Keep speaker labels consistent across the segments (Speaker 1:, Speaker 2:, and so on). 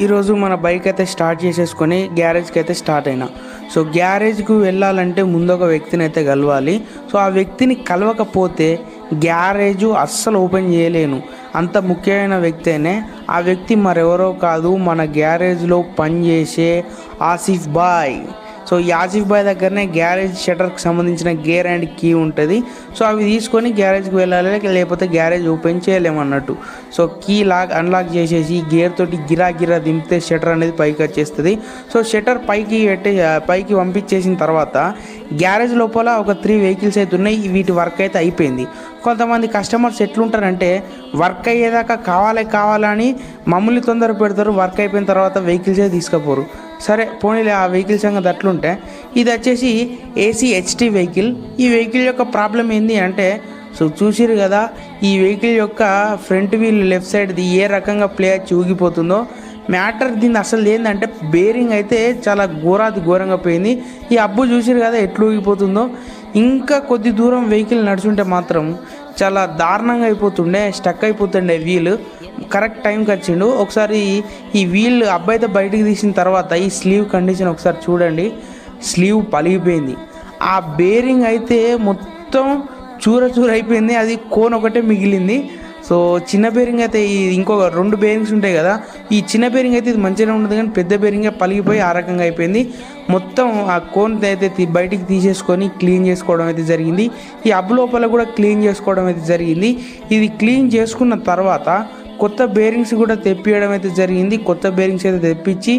Speaker 1: ఈరోజు మన బైక్ అయితే స్టార్ట్ చేసేసుకొని గ్యారేజ్కి అయితే స్టార్ట్ అయినా. సో గ్యారేజ్కు వెళ్ళాలంటే ముందు ఒక వ్యక్తిని అయితే కలవాలి. సో ఆ వ్యక్తిని కలవకపోతే గ్యారేజు అస్సలు ఓపెన్ చేయలేను. అంత ముఖ్యమైన వ్యక్తినే. ఆ వ్యక్తి మరెవరో కాదు, మన గ్యారేజ్లో పనిచేసే ఆసిఫ్ బాయ్. సో ఈ ఆసిఫ్ బాయ్ దగ్గరనే గ్యారేజ్ షటర్కి సంబంధించిన గేర్ అండ్ కీ ఉంటుంది. సో అవి తీసుకొని గ్యారేజ్కి వెళ్ళాలి, లేకపోతే గ్యారేజ్ ఓపెన్ చేయలేమన్నట్టు. సో కీ అన్లాక్ చేసేసి గేర్ తోటి గిరా దింపితే షటర్ అనేది పైకి వచ్చేస్తుంది. సో షటర్ పైకి పంపించేసిన తర్వాత గ్యారేజ్ లోపల ఒక 3 వెహికల్స్ అయితే ఉన్నాయి. వీటి వర్క్ అయితే అయిపోయింది. కొంతమంది కస్టమర్స్ ఎట్లుంటారంటే వర్క్ అయ్యేదాకా కావాలని మమ్మల్ని తొందర పెడతారు. వర్క్ అయిపోయిన తర్వాత వెహికల్సే తీసుకుపోరు. సరే పోనీలే, ఆ వెహికల్ సంగతి అట్లుంటే, ఇది వచ్చేసి ఏసీ హెచ్టీ వెహికల్. ఈ వెహికల్ యొక్క ప్రాబ్లం ఏంటి అంటే, సో చూసిరు కదా, ఈ వెహికల్ యొక్క ఫ్రంట్ వీల్ లెఫ్ట్ సైడ్ది ఏ రకంగా ప్లే వచ్చి ఊగిపోతుందో. మ్యాటర్ దీన్ని అసలు ఏంటంటే బేరింగ్ అయితే చాలా ఘోరంగా పోయింది. ఈ అబ్బు చూసిరు కదా ఎట్లు ఊగిపోతుందో. ఇంకా కొద్ది దూరం వెహికల్ నడుచుంటే మాత్రం చాలా దారుణంగా అయిపోతుండే, స్టక్ అయిపోతుండే వీల్. కరెక్ట్ టైంకి వచ్చిండు. ఒకసారి ఈ వీల్ అబ్బాయి అయితే బయటికి తీసిన తర్వాత ఈ స్లీవ్ కండిషన్ ఒకసారి చూడండి. స్లీవ్ పలిగిపోయింది. ఆ బేరింగ్ అయితే మొత్తం చూర అయిపోయింది. అది కోన్ ఒకటే మిగిలింది. సో చిన్న బేరింగ్ అయితే ఇంకొక 2 బేరింగ్స్ ఉంటాయి కదా, ఈ చిన్న బేరింగ్ అయితే ఇది మంచిగానే ఉంటుంది, కానీ పెద్ద బేరింగే పలిగిపోయి ఆ రకంగా అయిపోయింది. మొత్తం ఆ కోన్ అయితే బయటికి తీసేసుకొని క్లీన్ చేసుకోవడం అయితే జరిగింది. ఈ అబ్ లోపల కూడా క్లీన్ చేసుకోవడం అయితే జరిగింది. ఇది క్లీన్ చేసుకున్న తర్వాత కొత్త బేరింగ్స్ కూడా తెప్పియడం అయితే జరిగింది. కొత్త బేరింగ్స్ అయితే తెప్పించి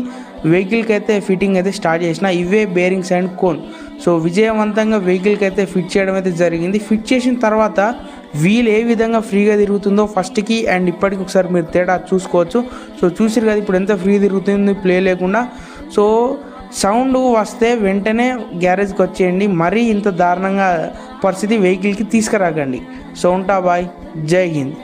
Speaker 1: వెహికల్కి అయితే ఫిట్టింగ్ అయితే స్టార్ట్ చేసిన. ఇవే బేరింగ్స్ అండ్ కోన్. సో విజయవంతంగా వెహికల్కి అయితే ఫిట్ చేయడం అయితే జరిగింది. ఫిట్ చేసిన తర్వాత వీల్ ఏ విధంగా ఫ్రీగా తిరుగుతుందో ఫస్ట్కి అండ్ ఇప్పటికి ఒకసారి మీరు తేడా చూసుకోవచ్చు. సో చూసిరు కదా ఇప్పుడు ఎంత ఫ్రీ తిరుగుతుంది ప్లే లేకుండా. సో సౌండ్ వస్తే వెంటనే గ్యారేజ్కి వచ్చేయండి. మరీ ఇంత దారుణంగా పరిస్థితి వెహికల్కి తీసుకురాకండి. సో ఉంటా బాయ్, జై హింద్.